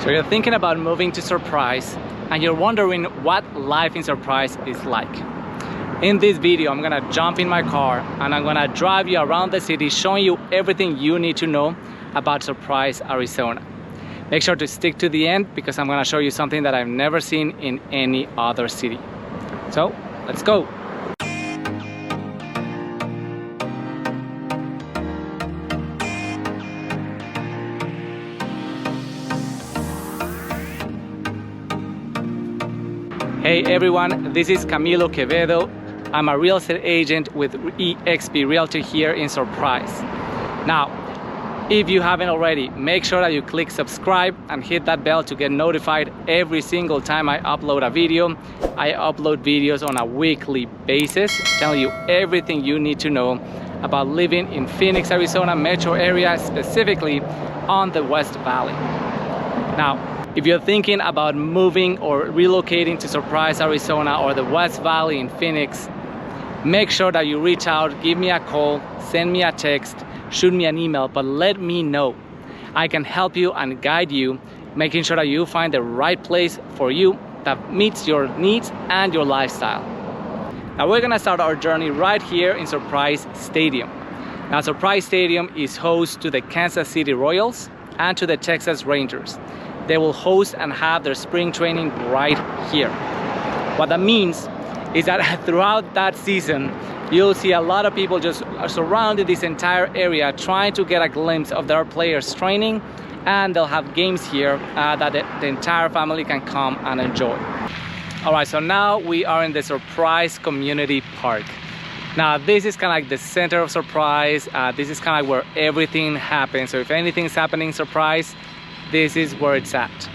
So you're thinking about moving to Surprise and you're wondering what life in Surprise is like. In this video, I'm gonna jump in my car and I'm gonna drive you around the city showing you everything you need to know about Surprise, Arizona. Make sure to stick to the end because I'm gonna show you something that I've never seen in any other city. So, let's go. Hey everyone, this is Camilo Quevedo. I'm a real estate agent with eXp Realty here in Surprise. Now, if you haven't already, make sure that you click subscribe and hit that bell to get notified every single time I upload a video. I upload videos on a weekly basis, telling you everything you need to know about living in Phoenix, Arizona metro area, specifically on the West Valley. Now, if you're thinking about moving or relocating to Surprise, Arizona or the West Valley in Phoenix, make sure that you reach out, give me a call, send me a text, shoot me an email, but let me know. I can help you and guide you, making sure that you find the right place for you that meets your needs and your lifestyle. Now we're gonna start our journey right here in Surprise Stadium. Now Surprise Stadium is host to the Kansas City Royals and to the Texas Rangers. They will host and have their spring training right here. What that means is that throughout that season, you'll see a lot of people just surrounding this entire area trying to get a glimpse of their players training, and they'll have games here that the entire family can come and enjoy. All right, so now we are in the Surprise Community Park. Now this is kind of like the center of Surprise. This is kind of like where everything happens. So if anything's happening in Surprise, this is where it's at.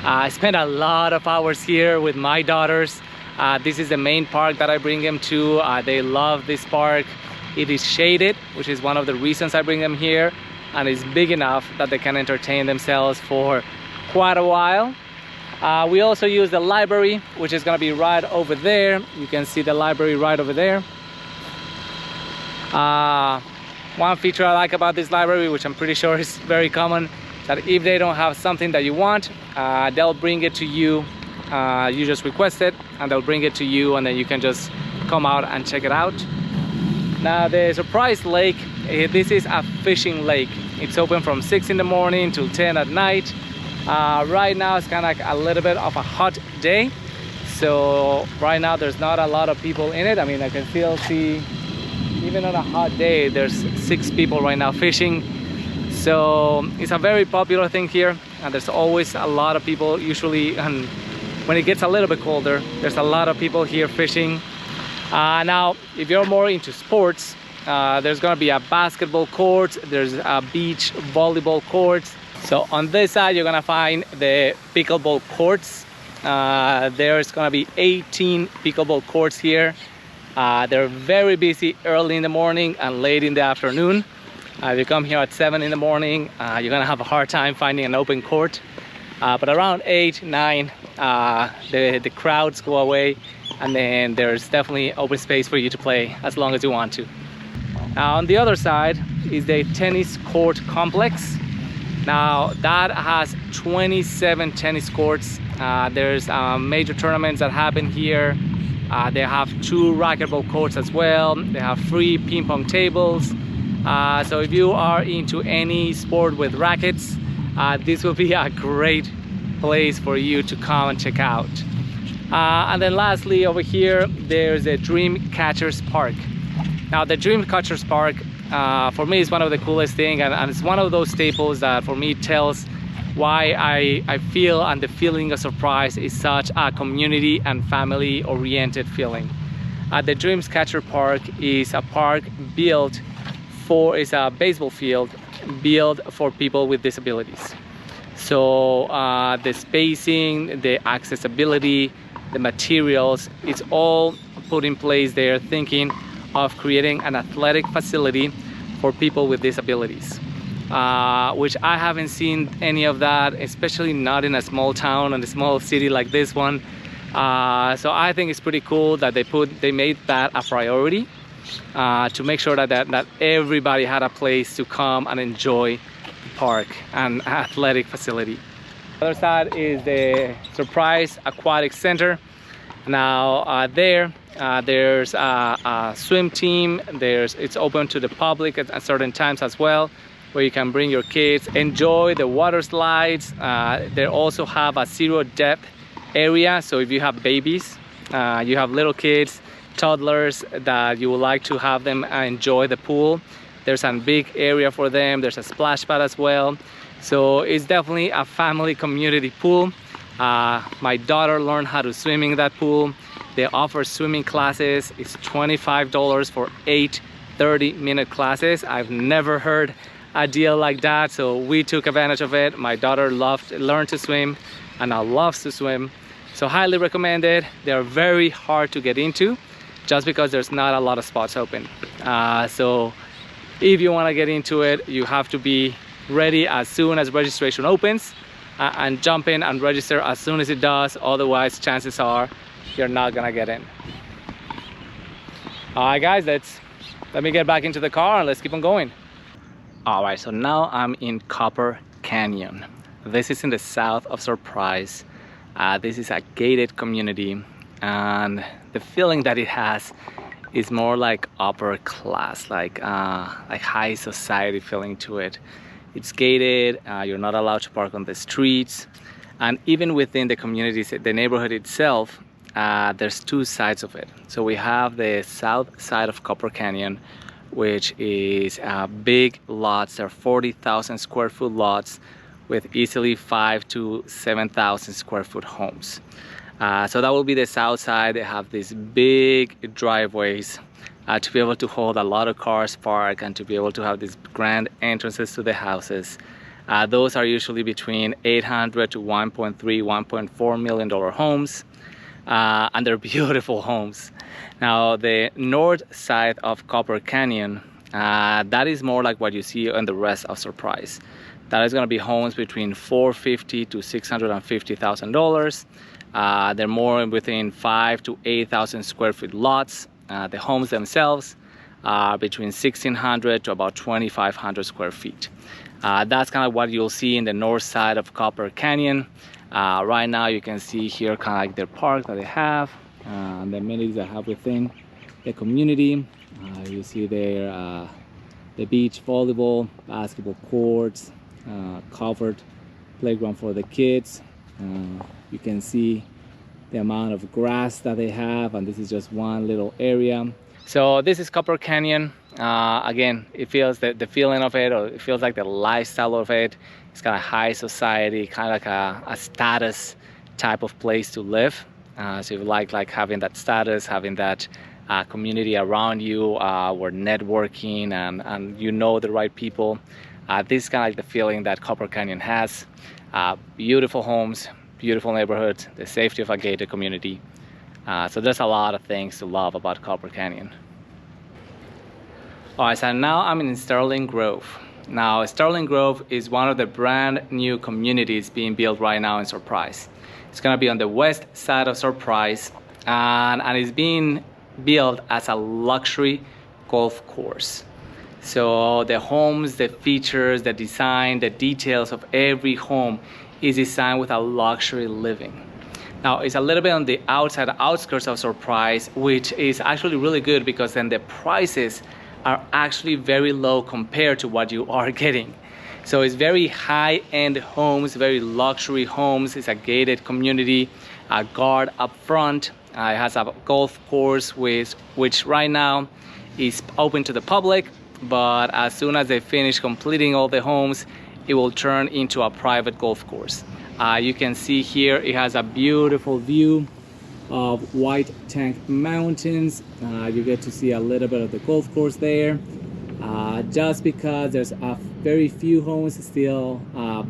I spent a lot of hours here with my daughters. This is the main park that I bring them to. They love this park. It is shaded, which is one of the reasons I bring them here, and it's big enough that they can entertain themselves for quite a while. We also use the library, which is going to be right over there. You can see the library right over there. One feature I like about this library, which I'm pretty sure is very common, that if they don't have something that you want, they'll bring it to you. You just request it and they'll bring it to you, and then you can just come out and check it out. Now the Surprise Lake, this is a fishing lake. It's open from 6 in the morning till 10 at night. Right now it's kind of like a little bit of a hot day, so right now there's not a lot of people in it. I mean, I can still see, even on a hot day, there's 6 people right now fishing. So it's a very popular thing here, and there's always a lot of people usually, and when it gets a little bit colder, there's a lot of people here fishing. Now, if you're more into sports, there's gonna be a basketball court, there's a beach volleyball court. So on this side, you're gonna find the pickleball courts. There's gonna be 18 pickleball courts here. They're very busy early in the morning and late in the afternoon. If you come here at 7 in the morning, you're gonna have a hard time finding an open court. But around 8, 9, the crowds go away, and then there's definitely open space for you to play as long as you want to. Now on the other side is the tennis court complex. Now that has 27 tennis courts. There's major tournaments that happen here. They have 2 racquetball courts as well. They have free ping pong tables. So if you are into any sport with rackets, this will be a great place for you to come and check out. And then lastly, over here, there's a Dream Catchers Park. Now the Dream Catchers Park, for me, is one of the coolest things, and it's one of those staples that for me tells why I feel, and the feeling of Surprise is such a community and family oriented feeling. The Dreams Catcher Park is a park built for, it's a baseball field built for people with disabilities. So the spacing, the accessibility, the materials, it's all put in place there thinking of creating an athletic facility for people with disabilities, which I haven't seen any of that, especially not in a small town and a small city like this one. So I think it's pretty cool that they made that a priority to make sure that everybody had a place to come and enjoy the park and athletic facility. The other side is the Surprise Aquatic Center. Now there's a swim team. It's open to the public at certain times as well, where you can bring your kids, enjoy the water slides. They also have a zero depth area, so if you have babies, you have little kids, toddlers that you would like to have them enjoy the pool, there's a big area for them. There's a splash pad as well. So it's definitely a family community pool. My daughter learned how to swim in that pool. They offer swimming classes. It's $25 for 8 30-minute classes. I've never heard a deal like that, so we took advantage of it. My daughter learned to swim and now loves to swim. So highly recommended. They're very hard to get into just because there's not a lot of spots open. So if you want to get into it, you have to be ready as soon as registration opens and jump in and register as soon as it does. Otherwise, chances are you're not gonna get in. All right, guys, let me get back into the car and let's keep on going. All right, so now I'm in Copper Canyon. This is in the south of Surprise. This is a gated community, and the feeling that it has is more like upper class, like high society feeling to it. It's gated. You're not allowed to park on the streets, and even within the community, the neighborhood itself, there's two sides of it. So we have the south side of Copper Canyon, which is big lots. They're 40,000 square foot lots with easily 5,000 to 7,000 square foot homes. So that will be the south side. They have these big driveways to be able to hold a lot of cars parked and to be able to have these grand entrances to the houses. Those are usually between $800 to $1.3, $1.4 million homes, and they're beautiful homes. Now the north side of Copper Canyon, that is more like what you see on the rest of Surprise. That is going to be homes between $450,000 to $650,000. They're more within 5,000 to 8,000 square foot lots. The homes themselves are between 1,600 to about 2,500 square feet. That's kind of what you'll see in the north side of Copper Canyon. Right now you can see here kind of like their park that they have, the amenities that have within the community. You see there the beach volleyball, basketball courts, covered playground for the kids. You can see the amount of grass that they have, and this is just one little area. So this is Copper Canyon. Again, it feels the feeling of it, or it feels like the lifestyle of it. It's kind of high society, kind of like a status type of place to live. So you like having that status, having that community around you, where networking and you know the right people. This is kind of like the feeling that Copper Canyon has. Beautiful homes, beautiful neighborhoods, the safety of a gated community. So there's a lot of things to love about Copper Canyon. All right, so now I'm in Sterling Grove. Now, Sterling Grove is one of the brand new communities being built right now in Surprise. It's gonna be on the west side of Surprise, and it's being built as a luxury golf course. So the homes, the features, the design, the details of every home is designed with a luxury living. Now, it's a little bit on the outside, outskirts of Surprise, which is actually really good because then the prices are actually very low compared to what you are getting. So it's very high-end homes, very luxury homes. It's a gated community, a guard up front. It has a golf course which right now is open to the public, but as soon as they finish completing all the homes, it will turn into a private golf course. You can see here it has a beautiful view of White Tank Mountains. You get to see a little bit of the golf course there. Just because there's a very few homes still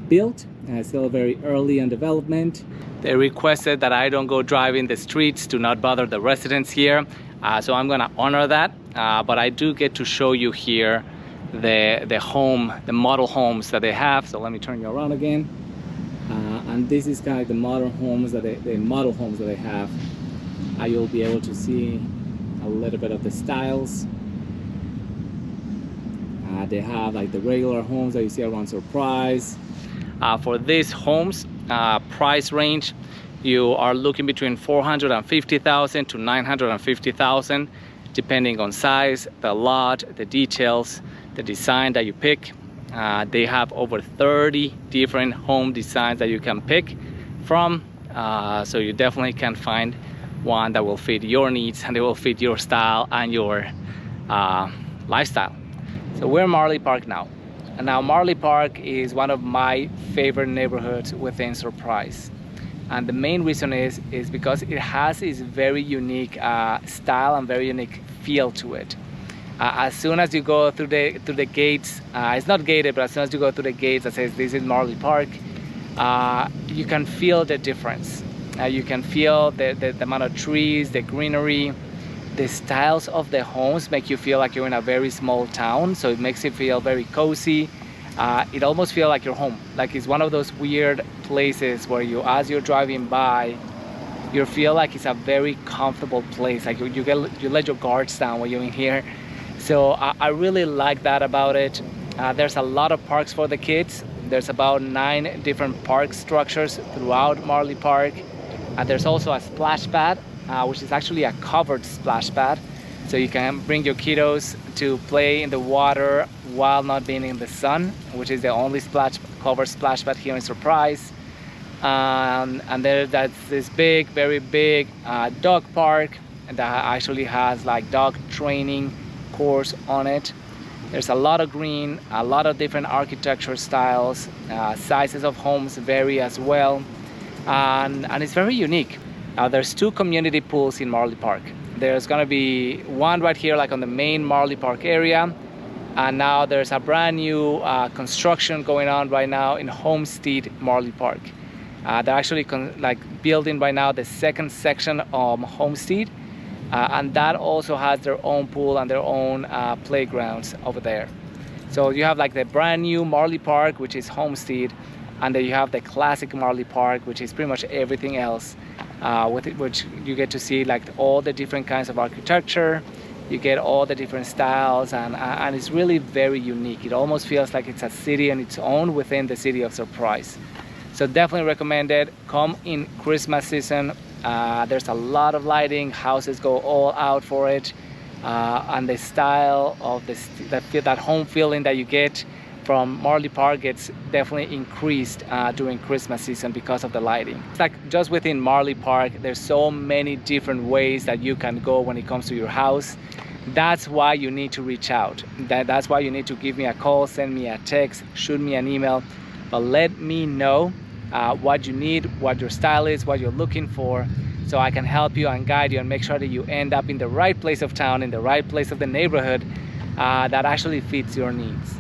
built, still very early in development. They requested that I don't go driving the streets to not bother the residents here, so I'm gonna honor that. But I do get to show you here the model homes that they have. So let me turn you around again. And this is kind of like the model homes that they have. You'll be able to see a little bit of the styles. They have like the regular homes that you see around Surprise. For these homes, price range. You are looking between 450,000 to 950,000, depending on size, the lot, the details, the design that you pick. They have over 30 different home designs that you can pick from, so you definitely can find one that will fit your needs and it will fit your style and your lifestyle. So we're in Marley Park now. And now Marley Park is one of my favorite neighborhoods within Surprise. And the main reason is because it has this very unique style and very unique feel to it. As soon as you go through the gates, it's not gated, but as soon as you go through the gates that says this is Marley Park, you can feel the difference. You can feel the amount of trees, the greenery, the styles of the homes make you feel like you're in a very small town, so it makes you feel very cozy. It almost feels like you're home, like it's one of those weird places where you, as you're driving by, you feel like it's a very comfortable place, like you let your guards down when you're in here. So I really like that about it. There's a lot of parks for the kids. There's about 9 different park structures throughout Marley Park. There's also a splash pad, which is actually a covered splash pad, so you can bring your kiddos to play in the water while not being in the sun, which is the only covered splash pad here in Surprise. And that's this big, very big dog park that actually has like dog training course on it. There's a lot of green, a lot of different architecture styles, sizes of homes vary as well, and it's very unique. There's 2 community pools in Marley Park. There's gonna be one right here, like on the main Marley Park area, and now there's a brand new construction going on right now in Homestead Marley Park. They're actually building right now the 2nd section of Homestead, and that also has their own pool and their own playgrounds over there. So you have like the brand new Marley Park, which is Homestead, and then you have the classic Marley Park, which is pretty much everything else. With it, which you get to see like all the different kinds of architecture, you get all the different styles, and it's really very unique. It almost feels like it's a city on its own within the city of Surprise. So definitely recommend it. Come in Christmas season. There's a lot of lighting, houses go all out for it, and the style of that home feeling that you get from Marley Park gets definitely increased during Christmas season because of the lighting. It's like just within Marley Park, there's so many different ways that you can go when it comes to your house. That's why you need to reach out. That's why you need to give me a call, send me a text, shoot me an email, but let me know what you need, what your style is, what you're looking for, so I can help you and guide you and make sure that you end up in the right place of town, in the right place of the neighborhood that actually fits your needs.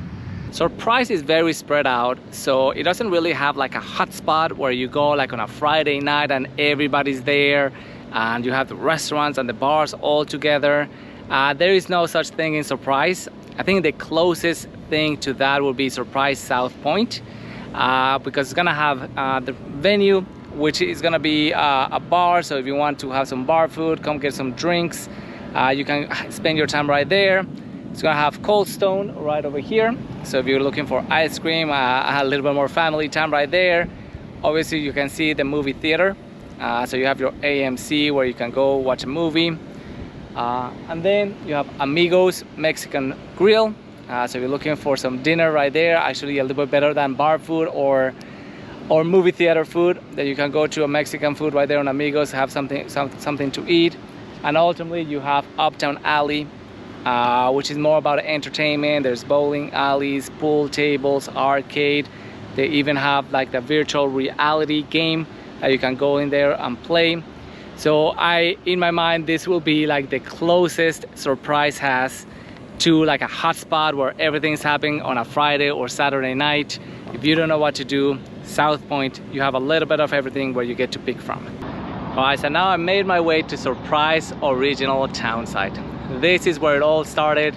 Surprise is very spread out, so it doesn't really have like a hot spot where you go like on a Friday night and everybody's there and you have the restaurants and the bars all together. There is no such thing in Surprise. I think the closest thing to that would be Surprise South Point, because it's gonna have the venue, which is gonna be a bar. So if you want to have some bar food, come get some drinks, you can spend your time right there. It's gonna have Cold Stone right over here. So if you're looking for ice cream, a little bit more family time right there. Obviously you can see the movie theater. So you have your AMC where you can go watch a movie. And then you have Amigos Mexican Grill. So if you're looking for some dinner right there, actually a little bit better than bar food or movie theater food, then you can go to a Mexican food right there on Amigos, have something to eat. And ultimately you have Uptown Alley, which is more about entertainment. There's bowling alleys, pool tables, arcade. They even have like the virtual reality game that you can go in there and play. So in my mind, this will be like the closest Surprise has to like a hotspot where everything's happening on a Friday or Saturday night. If you don't know what to do, South Point, you have a little bit of everything where you get to pick from. All right, so now I made my way to Surprise Original Townsite. This is where it all started.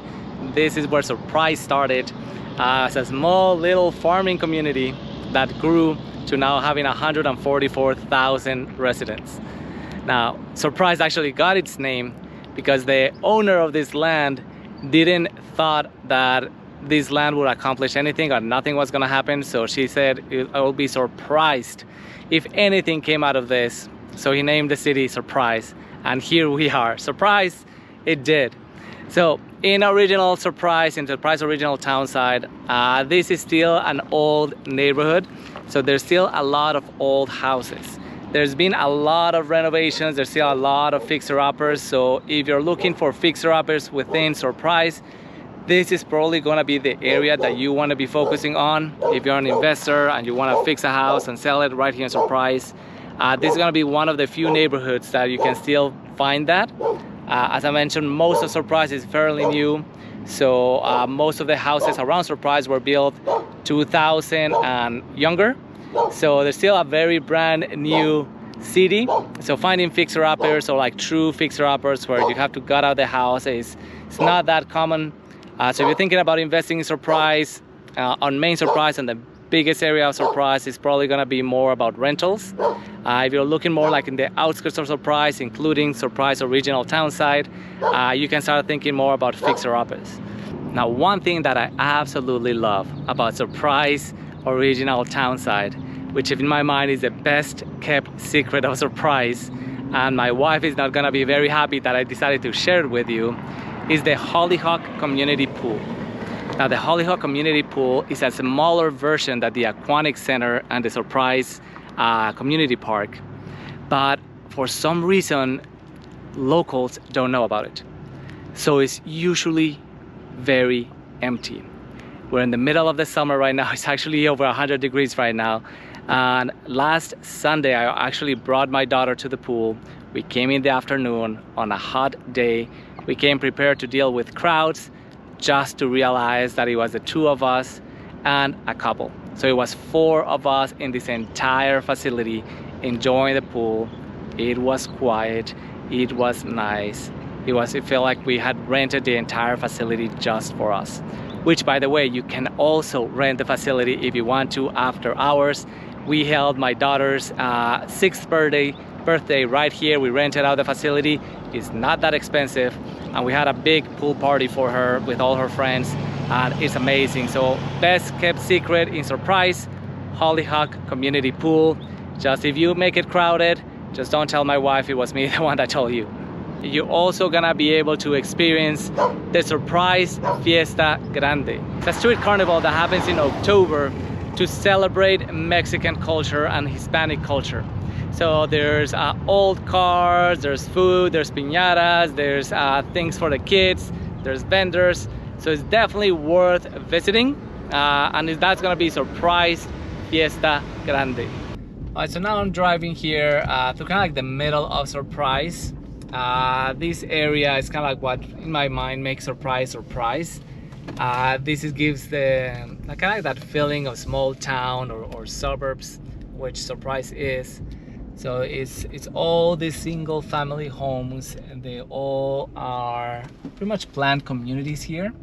This is where Surprise started as a small little farming community that grew to now having 144,000 residents. Now, Surprise actually got its name because the owner of this land didn't thought that this land would accomplish anything or nothing was gonna happen. So she said, I will be surprised if anything came out of this. So he named the city Surprise, and here we are. Surprise, it did. So in original Surprise, in Surprise original townsite, this is still an old neighborhood. So there's still a lot of old houses. There's been a lot of renovations. There's still a lot of fixer-uppers. So if you're looking for fixer-uppers within Surprise, this is probably gonna be the area that you wanna be focusing on. If you're an investor and you wanna fix a house and sell it right here in Surprise, this is gonna be one of the few neighborhoods that you can still find that. As I mentioned, most of Surprise is fairly new. So most of the houses around Surprise were built 2000 and younger. So there's still a very brand new city. So finding fixer-uppers or like true fixer-uppers where you have to gut out the house it's not that common. So if you're thinking about investing in Surprise, on main Surprise and the biggest area of Surprise is probably gonna be more about rentals. If you're looking more like in the outskirts of Surprise, including Surprise original townsite, you can start thinking more about fixer-uppers. Now, one thing that I absolutely love about Surprise original townsite, which in my mind is the best kept secret of Surprise, and my wife is not gonna be very happy that I decided to share it with you, is the Hollyhock Community Pool. Now, the Hollyhock Community Pool is a smaller version than the Aquatic Center and the Surprise Community Park, but for some reason, locals don't know about it. So it's usually very empty. We're in the middle of the summer right now. It's actually over 100 degrees right now. And last Sunday, I actually brought my daughter to the pool. We came in the afternoon on a hot day. We came prepared to deal with crowds, just to realize that it was the two of us and a couple. So it was 4 of us in this entire facility enjoying the pool. It was quiet, it was nice. It felt like we had rented the entire facility just for us. Which, by the way, you can also rent the facility if you want to after hours. We held my daughter's 6th birthday right here. We rented out the facility. It's not that expensive, and we had a big pool party for her with all her friends, and it's amazing. So best kept secret in Surprise, Hollyhock Community Pool. Just if you make it crowded, just don't tell my wife it was me, the one that told you. You're also gonna be able to experience the Surprise Fiesta Grande. It's a street carnival that happens in October to celebrate Mexican culture and Hispanic culture. So there's old cars, there's food, there's piñatas, there's things for the kids, there's vendors. So it's definitely worth visiting. And that's gonna be Surprise Fiesta Grande. All right, so now I'm driving here to kind of like the middle of Surprise. This area is kind of like what in my mind makes Surprise. This gives the kind of like that feeling of small town or suburbs, which Surprise is. So it's all these single family homes, and they all are pretty much planned communities here.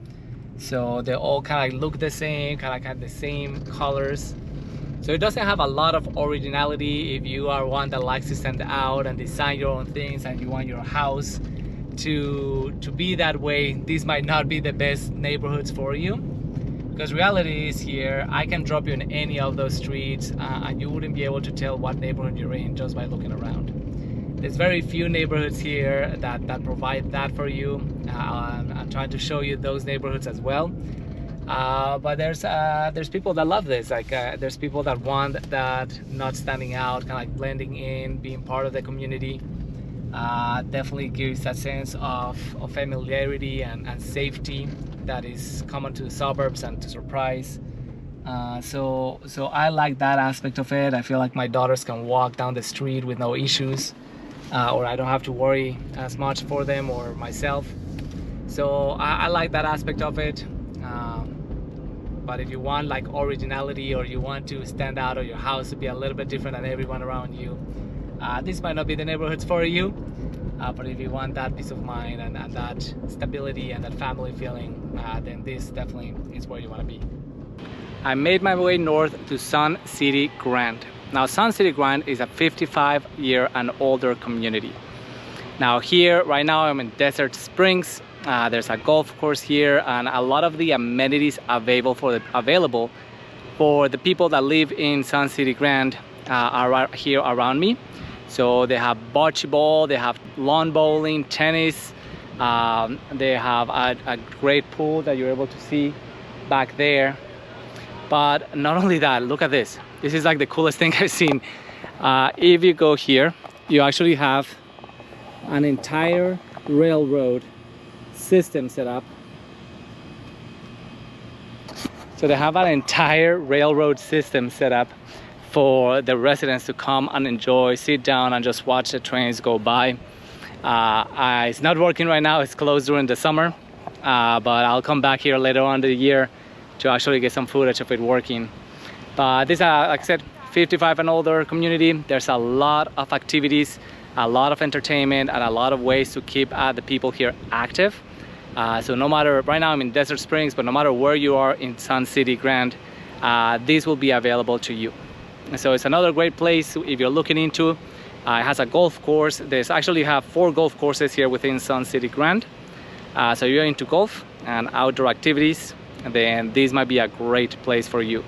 So they all kind of like look the same, kind of like have the same colors. So it doesn't have a lot of originality. If you are one that likes to stand out and design your own things and you want your house to be that way, these might not be the best neighborhoods for you. Because reality is here, I can drop you in any of those streets and you wouldn't be able to tell what neighborhood you're in just by looking around. There's very few neighborhoods here that provide that for you. I'm trying to show you those neighborhoods as well. But there's people that love this. Like there's people that want that not standing out, kind of like blending in, being part of the community. Definitely gives that sense of familiarity and safety that is common to the suburbs and to Surprise. So I like that aspect of it. I feel like my daughters can walk down the street with no issues, or I don't have to worry as much for them or myself. So I like that aspect of it. But if you want like originality, or you want to stand out, or your house to be a little bit different than everyone around you, this might not be the neighborhoods for you. But if you want that peace of mind and that stability and that family feeling, then this definitely is where you want to be. I made my way north to Sun City Grand. Now, Sun City Grand is a 55-year and older community. Now here, right now, I'm in Desert Springs. There's a golf course here, and a lot of the amenities available for the people that live in Sun City Grand are right here around me. So they have bocce ball, they have lawn bowling, tennis, they have a great pool that you're able to see back there. But not only that, look at this. This is like the coolest thing I've seen. If you go here, you actually have an entire railroad system set up. So they have an entire railroad system set up for the residents to come and enjoy, sit down and just watch the trains go by. It's not working right now, it's closed during the summer, but I'll come back here later on in the year to actually get some footage of it working. But this, like I said, 55 and older community. There's a lot of activities, a lot of entertainment, and a lot of ways to keep the people here active. So no matter, right now I'm in Desert Springs, but no matter where you are in Sun City Grand, this will be available to you. So it's another great place if you're looking into. It has a golf course. There's actually have 4 golf courses here within Sun City Grand. So you're into golf and outdoor activities, then this might be a great place for you.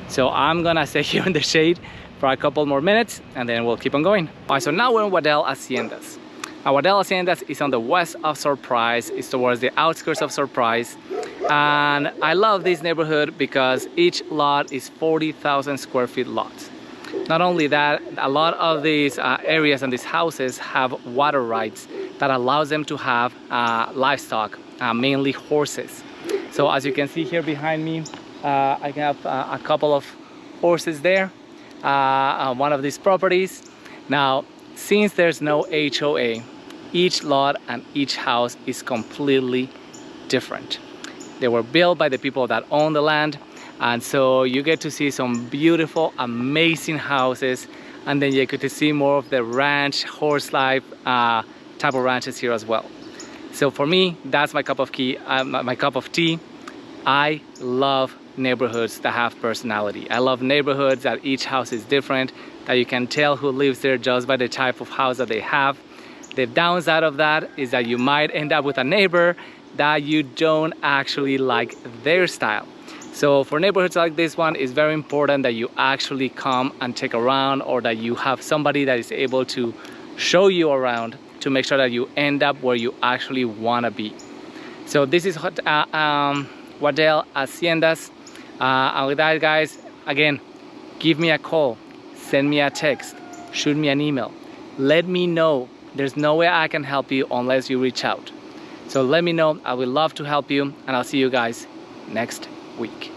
So I'm gonna stay here in the shade for a couple more minutes and then we'll keep on going. All right, so now we're in Waddell Haciendas. Waddell Haciendas is on the west of Surprise. It's towards the outskirts of Surprise. And I love this neighborhood because each lot is 40,000 square feet lots. Not only that, a lot of these areas and these houses have water rights that allows them to have livestock, mainly horses. So as you can see here behind me, I have a couple of horses there on one of these properties. Now, since there's no HOA, each lot and each house is completely different. They were built by the people that own the land, and so you get to see some beautiful, amazing houses, and then you get to see more of the ranch, horse life type of ranches here as well. So for me, that's my cup of tea. I love neighborhoods that have personality. I love neighborhoods that each house is different, that you can tell who lives there just by the type of house that they have. The downside of that is that you might end up with a neighbor that you don't actually like their style. So for neighborhoods like this one, it's very important that you actually come and take around, or that you have somebody that is able to show you around to make sure that you end up where you actually want to be. So this is Waddell Haciendas. And with that, guys, again, give me a call, send me a text, shoot me an email. Let me know. There's no way I can help you unless you reach out. So let me know. I would love to help you, and I'll see you guys next week.